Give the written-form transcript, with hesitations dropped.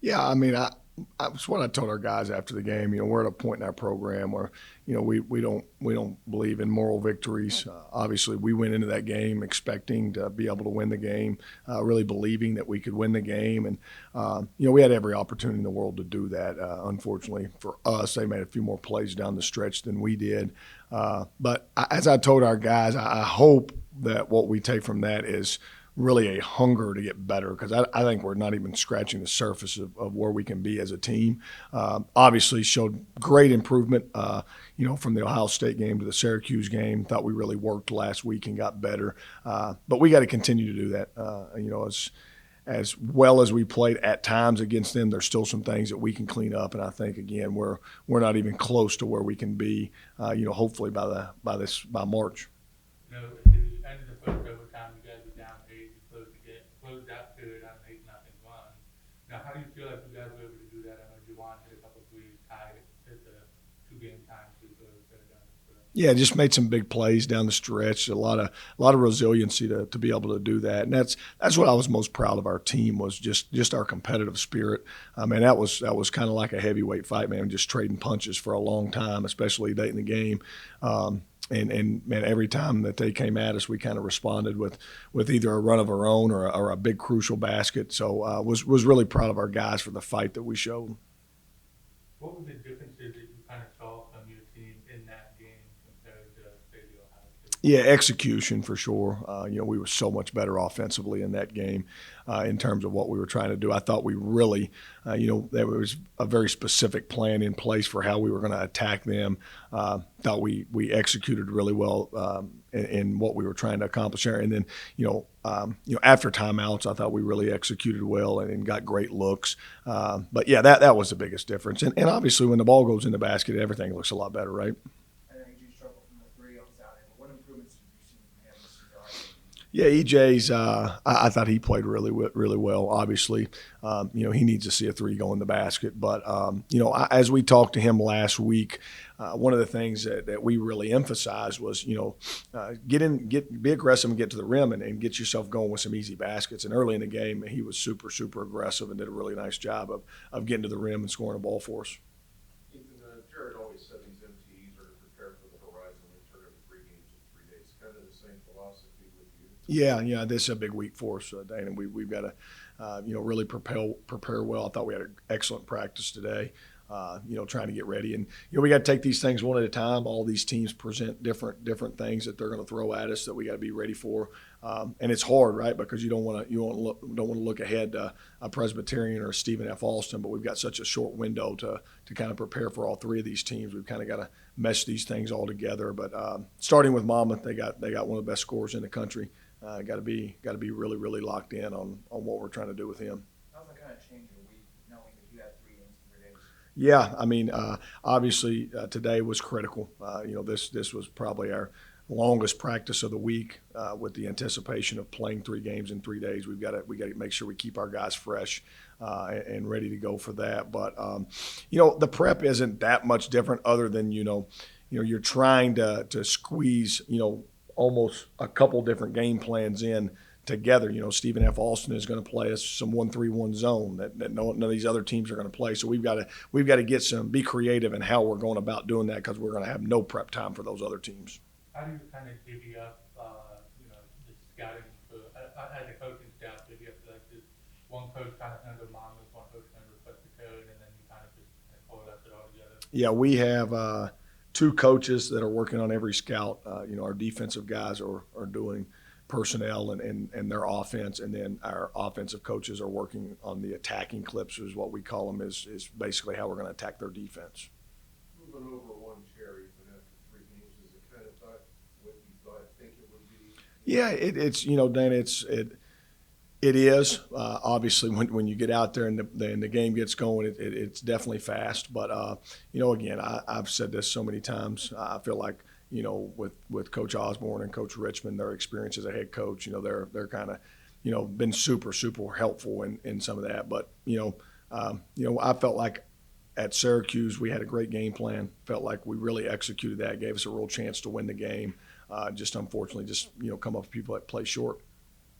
Yeah, I mean, it's what I told our guys after the game. We're at a point in our program where, we don't believe in moral victories. Obviously, we went into that game expecting to be able to win the game, really believing that we could win the game, and we had every opportunity in the world to do that. Unfortunately for us, they made a few more plays down the stretch than we did. As I told our guys, I hope that what we take from that is really a hunger to get better, because I think we're not even scratching the surface of where we can be as a team. Obviously showed great improvement, from the Ohio State game to the Syracuse game. Thought we really worked last week and got better. But we got to continue to do that. As well as we played at times against them, there's still some things that we can clean up, and I think again we're not even close to where we can be. Hopefully by March. At the end of the first overtime, you guys were down eight. You closed out period on an 8-0 run. Now, how do you feel like you guys were able to do that? I know Juwan hit a couple threes, tied it at the two-game time to go down the stretch. Yeah, just made some big plays down the stretch. A lot of resiliency to be able to do that, and that's what I was most proud of our team, was just our competitive spirit. I mean, that was kind of like a heavyweight fight, man. Just trading punches for a long time, especially late in the game. And man, every time that they came at us, we kind of responded with either a run of our own or a big crucial basket. So was really proud of our guys for the fight that we showed. What were the differences that you kind of saw from your team in that game compared to, say, the Ohio State? Yeah, execution for sure. We were so much better offensively in that game in terms of what we were trying to do. I thought we really, there was a very specific plan in place for how we were going to attack them. Thought we executed really well in what we were trying to accomplish there. And then, after timeouts, I thought we really executed well and got great looks. But yeah, that was the biggest difference. And obviously, when the ball goes in the basket, everything looks a lot better, right? I know you do struggle from the three on Saturday, but what improvements have you seen from him this season? Yeah, EJ's. I thought he played really well. Obviously, he needs to see a three go in the basket. But as we talked to him last week, one of the things that we really emphasized was, be aggressive and get to the rim and get yourself going with some easy baskets. And early in the game, he was super aggressive and did a really nice job of getting to the rim and scoring a ball for us. Ethan, Jared always said these MTEs are to prepare for the horizon. They turn every 3 games in 3 days. Kind of the same philosophy with you. Yeah, this is a big week for us, Dane, and we've got to, really prepare well. I thought we had an excellent practice today. Trying to get ready, and we got to take these things one at a time. All these teams present different things that they're going to throw at us that we got to be ready for, and it's hard, right? Because you don't want to look ahead to a Presbyterian or a Stephen F. Austin, but we've got such a short window to kind of prepare for all three of these teams. We've kind of got to mesh these things all together. But starting with Monmouth, they got one of the best scorers in the country. Got to be really locked in on what we're trying to do with him. How's that kind of change your week, knowing that you had 3 games in 3 days? Yeah, I mean, obviously today was critical. This was probably our longest practice of the week, with the anticipation of playing 3 games in 3 days. We got to make sure we keep our guys fresh and ready to go for that. But the prep isn't that much different, other than you're trying to squeeze almost a couple different game plans in together. Stephen F. Austin is going to play us some 1-3-1 zone that none of these other teams are going to play. So we've got to be creative in how we're going about doing that, because we're going to have no prep time for those other teams. How do you kind of divvy up, the scouting as a coaching staff? Divvy up like this, one coach kind of handles Monmouth, one coach handles Presbyterian, and then you kind of just coalesce it all together? Yeah, we have 2 coaches that are working on every scout. Our defensive guys are doing personnel and their offense, and then our offensive coaches are working on the attacking clips, is what we call them, is basically how we're going to attack their defense. Moving over one chair, even after 3 games, is it kind of what you think it would be? Yeah, it's Dan, it is. Obviously, when you get out there and the game gets going, it's definitely fast. But again, I've said this so many times. I feel like with Coach Osborne and Coach Richmond, their experience as a head coach, they're kind of been super helpful in some of that. But I felt like at Syracuse we had a great game plan. Felt like we really executed that, gave us a real chance to win the game. Just unfortunately, come up with people that play short.